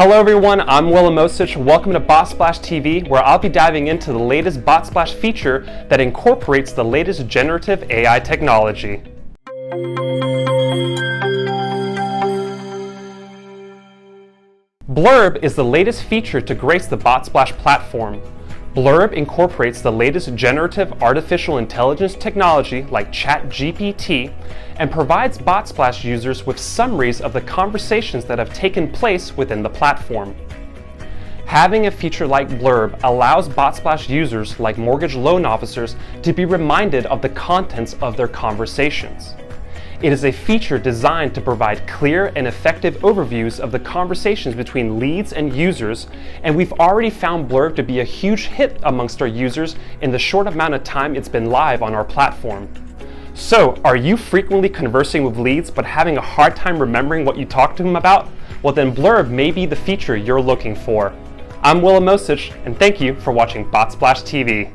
Hello everyone, I'm Willem Osich. Welcome to Botsplash TV, where I'll be diving into the latest Botsplash feature that incorporates the latest generative AI technology. Blurb is the latest feature to grace the Botsplash platform. Blurb incorporates the latest generative artificial intelligence technology like ChatGPT and provides Botsplash users with summaries of the conversations that have taken place within the platform. Having a feature like Blurb allows Botsplash users like mortgage loan officers to be reminded of the contents of their conversations. It is a feature designed to provide clear and effective overviews of the conversations between leads and users, and we've already found Blurb to be a huge hit amongst our users in the short amount of time it's been live on our platform. So, are you frequently conversing with leads but having a hard time remembering what you talked to them about? Well then Blurb may be the feature you're looking for. I'm Willem Osich, and thank you for watching Botsplash TV.